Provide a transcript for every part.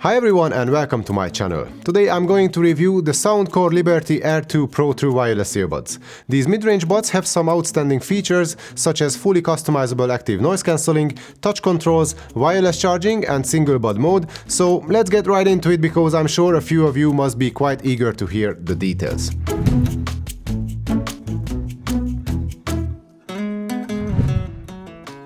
Hi everyone and welcome to my channel. Today I'm going to review the Soundcore Liberty Air 2 Pro True Wireless Earbuds. These mid-range buds have some outstanding features such as fully customizable active noise cancelling, touch controls, wireless charging and single bud mode, so let's get right into it because I'm sure a few of you must be quite eager to hear the details.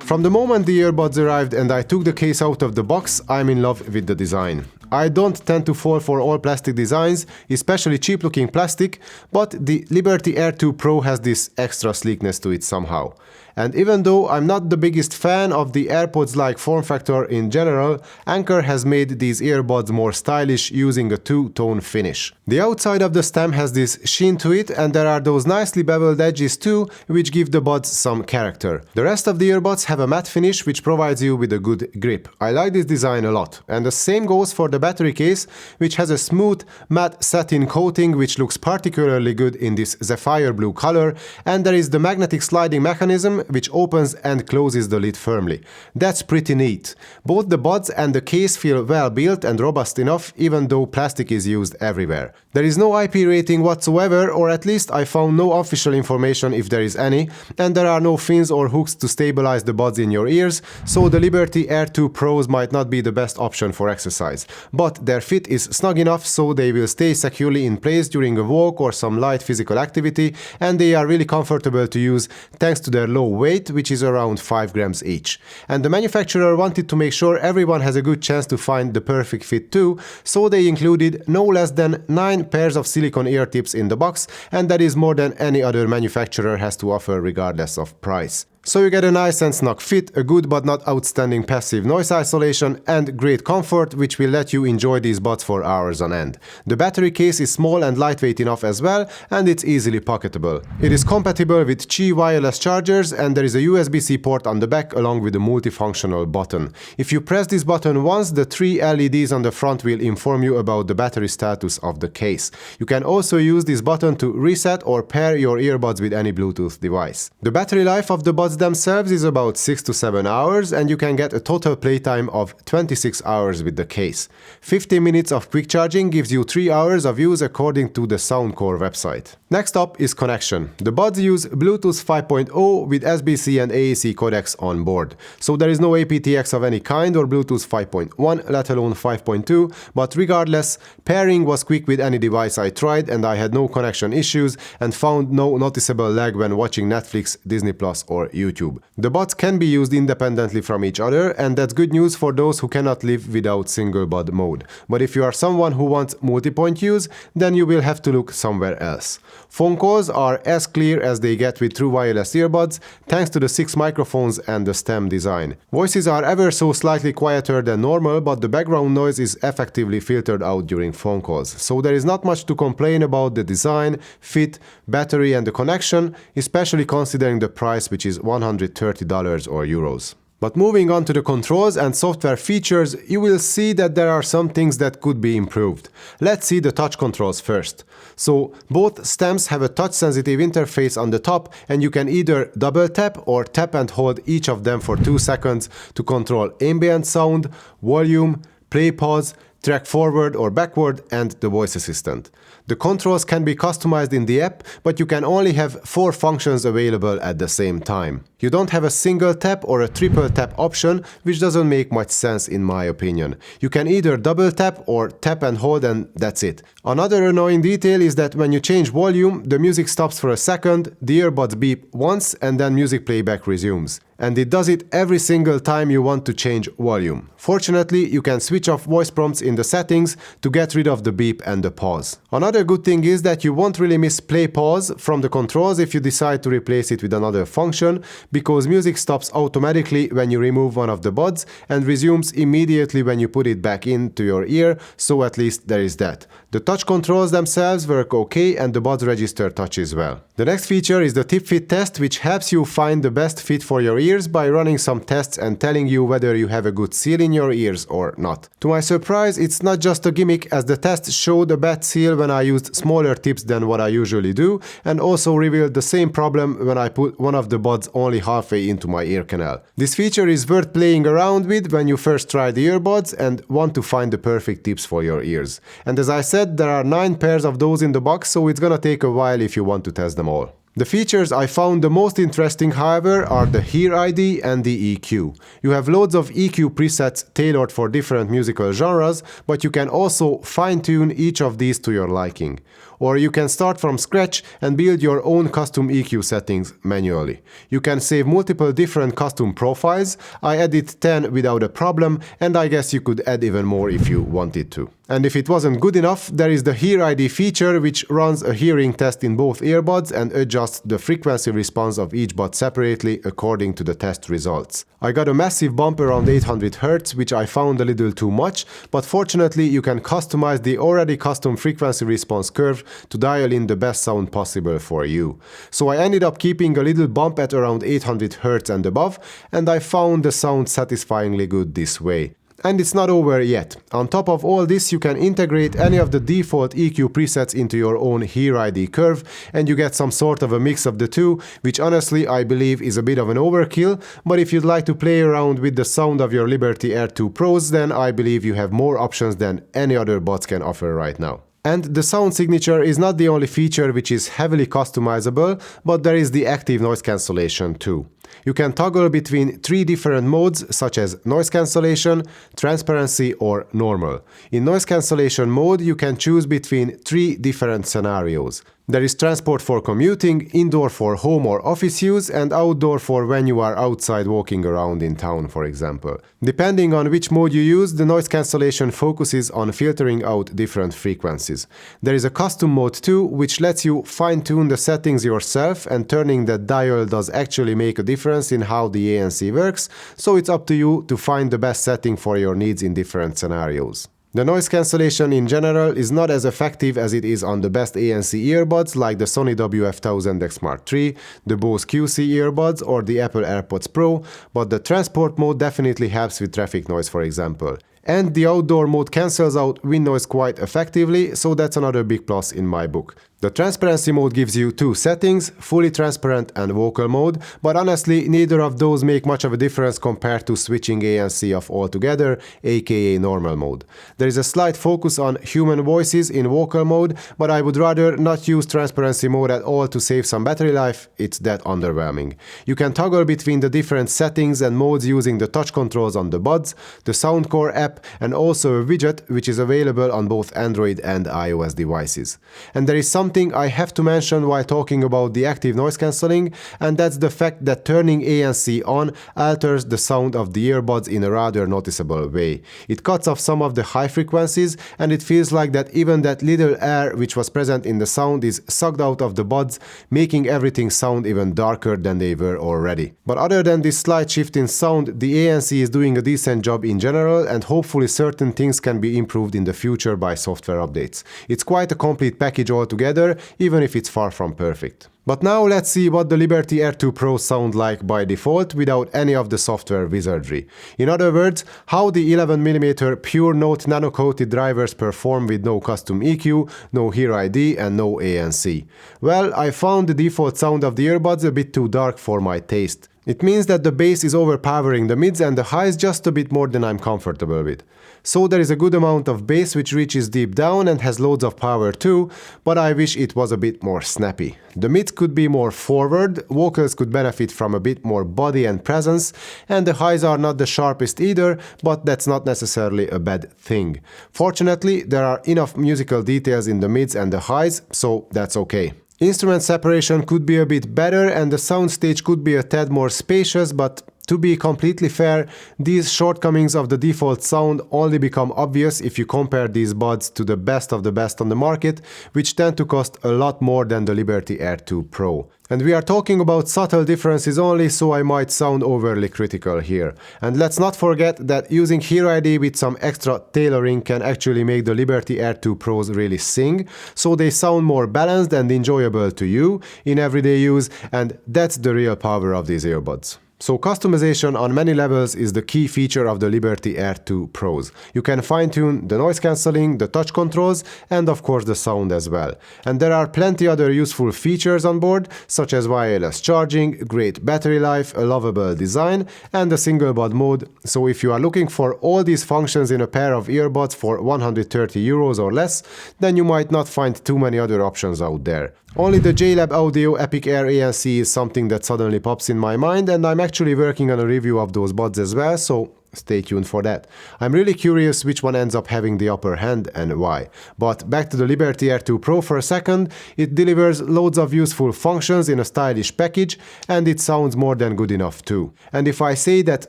From the moment the earbuds arrived and I took the case out of the box, I'm in love with the design. I don't tend to fall for all plastic designs, especially cheap-looking plastic, but the Liberty Air 2 Pro has this extra sleekness to it somehow. And even though I'm not the biggest fan of the AirPods-like form factor in general, Anker has made these earbuds more stylish using a two-tone finish. The outside of the stem has this sheen to it, and there are those nicely beveled edges too, which give the buds some character. The rest of the earbuds have a matte finish which provides you with a good grip. I like this design a lot, and the same goes for the battery case, which has a smooth matte satin coating which looks particularly good in this sapphire blue color, and there is the magnetic sliding mechanism which opens and closes the lid firmly. That's pretty neat. Both the buds and the case feel well built and robust enough, even though plastic is used everywhere. There is no IP rating whatsoever, or at least I found no official information if there is any, and there are no fins or hooks to stabilize the buds in your ears, so the Liberty Air 2 Pros might not be the best option for exercise. But their fit is snug enough so they will stay securely in place during a walk or some light physical activity, and they are really comfortable to use thanks to their low weight, which is around 5 grams each. And the manufacturer wanted to make sure everyone has a good chance to find the perfect fit too, so they included no less than 9 pairs of silicone ear tips in the box, and that is more than any other manufacturer has to offer regardless of price. So you get a nice and snug fit, a good but not outstanding passive noise isolation, and great comfort which will let you enjoy these buds for hours on end. The battery case is small and lightweight enough as well, and it's easily pocketable. It is compatible with Qi wireless chargers, and there is a USB-C port on the back along with a multifunctional button. If you press this button once, the 3 LEDs on the front will inform you about the battery status of the case. You can also use this button to reset or pair your earbuds with any Bluetooth device. The battery life of the buds themselves is about 6 to 7 hours, and you can get a total playtime of 26 hours with the case. 15 minutes of quick charging gives you 3 hours of use according to the Soundcore website. Next up is connection. The buds use Bluetooth 5.0 with SBC and ANC codecs on board. So there is no aptX of any kind or Bluetooth 5.1, let alone 5.2, but regardless, pairing was quick with any device I tried, and I had no connection issues and found no noticeable lag when watching Netflix, Disney Plus or YouTube. The buds can be used independently from each other, and that's good news for those who cannot live without single bud mode. But if you are someone who wants multi-point use, then you will have to look somewhere else. Phone calls are as clear as they get with true wireless earbuds, thanks to the 6 microphones and the stem design. Voices are ever so slightly quieter than normal, but the background noise is effectively filtered out during phone calls. So there is not much to complain about the design, fit, battery and the connection, especially considering the price, which is $130 or euros. But moving on to the controls and software features, you will see that there are some things that could be improved. Let's see the touch controls first. So both stems have a touch-sensitive interface on the top, and you can either double tap or tap and hold each of them for 2 seconds to control ambient sound, volume, play pause, track forward or backward, and the voice assistant. The controls can be customized in the app, but you can only have 4 functions available at the same time. You don't have a single tap or a triple tap option, which doesn't make much sense in my opinion. You can either double tap or tap and hold, and that's it. Another annoying detail is that when you change volume, the music stops for a second, the earbuds beep once, and then music playback resumes. And it does it every single time you want to change volume. Fortunately, you can switch off voice prompts in the settings to get rid of the beep and the pause. Another good thing is that you won't really miss play pause from the controls if you decide to replace it with another function, because music stops automatically when you remove one of the buds and resumes immediately when you put it back into your ear, so at least there is that. The touch controls themselves work okay, and the buds register touches well. The next feature is the tip fit test, which helps you find the best fit for your ears by running some tests and telling you whether you have a good seal in your ears or not. To my surprise, it's not just a gimmick, as the test showed a bad seal when I used smaller tips than what I usually do, and also revealed the same problem when I put one of the buds only halfway into my ear canal. This feature is worth playing around with when you first try the earbuds and want to find the perfect tips for your ears. And as I said, there are 9 pairs of those in the box, so it's gonna take a while if you want to test them all. The features I found the most interesting, however, are the Hear ID and the EQ. You have loads of EQ presets tailored for different musical genres, but you can also fine-tune each of these to your liking. Or you can start from scratch and build your own custom EQ settings manually. You can save multiple different custom profiles. I added 10 without a problem, and I guess you could add even more if you wanted to. And if it wasn't good enough, there is the Hear ID feature, which runs a hearing test in both earbuds and adjusts the frequency response of each bud separately according to the test results. I got a massive bump around 800 Hz, which I found a little too much, but fortunately you can customize the already custom frequency response curve to dial in the best sound possible for you. So I ended up keeping a little bump at around 800 Hz and above, and I found the sound satisfyingly good this way. And it's not over yet. On top of all this, you can integrate any of the default EQ presets into your own Hear ID curve, and you get some sort of a mix of the two, which honestly I believe is a bit of an overkill, but if you'd like to play around with the sound of your Liberty Air 2 Pros, then I believe you have more options than any other buds can offer right now. And the sound signature is not the only feature which is heavily customizable, but there is the active noise cancellation too. You can toggle between 3 different modes, such as noise cancellation, transparency, or normal. In noise cancellation mode, you can choose between 3 different scenarios. There is transport for commuting, indoor for home or office use, and outdoor for when you are outside walking around in town, for example. Depending on which mode you use, the noise cancellation focuses on filtering out different frequencies. There is a custom mode too, which lets you fine-tune the settings yourself, and turning that dial does actually make a difference in how the ANC works, so it's up to you to find the best setting for your needs in different scenarios. The noise cancellation in general is not as effective as it is on the best ANC earbuds like the Sony WF-1000X Mark III, the Bose QC earbuds, or the Apple AirPods Pro, but the transport mode definitely helps with traffic noise, for example. And the outdoor mode cancels out wind noise quite effectively, so that's another big plus in my book. The transparency mode gives you 2 settings, fully transparent and vocal mode, but honestly neither of those make much of a difference compared to switching ANC off altogether, aka normal mode. There is a slight focus on human voices in vocal mode, but I would rather not use transparency mode at all to save some battery life, it's that underwhelming. You can toggle between the different settings and modes using the touch controls on the buds, the Soundcore app, and also a widget which is available on both Android and iOS devices. And there is something I have to mention while talking about the active noise cancelling, and that's the fact that turning ANC on alters the sound of the earbuds in a rather noticeable way. It cuts off some of the high frequencies, and it feels like that even that little air which was present in the sound is sucked out of the buds, making everything sound even darker than they were already. But other than this slight shift in sound, the ANC is doing a decent job in general, and hopefully certain things can be improved in the future by software updates. It's quite a complete package altogether, even if it's far from perfect. But now let's see what the Liberty Air 2 Pro sound like by default without any of the software wizardry. In other words, how the 11mm pure note nano-coated drivers perform with no custom EQ, no Hear ID, and no ANC. Well, I found the default sound of the earbuds a bit too dark for my taste. It means that the bass is overpowering the mids and the highs just a bit more than I'm comfortable with. So there is a good amount of bass which reaches deep down and has loads of power too, but I wish it was a bit more snappy. The mids could be more forward, vocals could benefit from a bit more body and presence, and the highs are not the sharpest either, but that's not necessarily a bad thing. Fortunately, there are enough musical details in the mids and the highs, so that's okay. Instrument separation could be a bit better and the soundstage could be a tad more spacious, but To be completely fair, these shortcomings of the default sound only become obvious if you compare these buds to the best of the best on the market, which tend to cost a lot more than the Liberty Air 2 Pro. And we are talking about subtle differences only, so I might sound overly critical here. And let's not forget that using Hero ID with some extra tailoring can actually make the Liberty Air 2 Pros really sing, so they sound more balanced and enjoyable to you in everyday use, and that's the real power of these earbuds. So customization on many levels is the key feature of the Liberty Air 2 Pros. You can fine-tune the noise cancelling, the touch controls, and of course the sound as well. And there are plenty other useful features on board, such as wireless charging, great battery life, a lovable design, and a single bud mode. So if you are looking for all these functions in a pair of earbuds for 130 euros or less, then you might not find too many other options out there. Only the JLab Audio Epic Air ANC is something that suddenly pops in my mind, and I'm actually working on a review of those buds as well, so stay tuned for that. I'm really curious which one ends up having the upper hand and why. But back to the Liberty Air 2 Pro for a second, it delivers loads of useful functions in a stylish package, and it sounds more than good enough too. And if I say that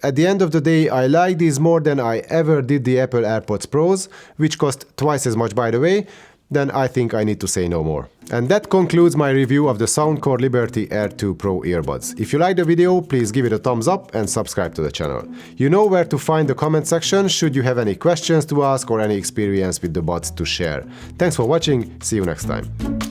at the end of the day I like these more than I ever did the Apple AirPods Pros, which cost twice as much by the way, then I think I need to say no more. And that concludes my review of the Soundcore Liberty Air 2 Pro earbuds. If you liked the video, please give it a thumbs up and subscribe to the channel. You know where to find the comment section should you have any questions to ask or any experience with the buds to share. Thanks for watching, see you next time.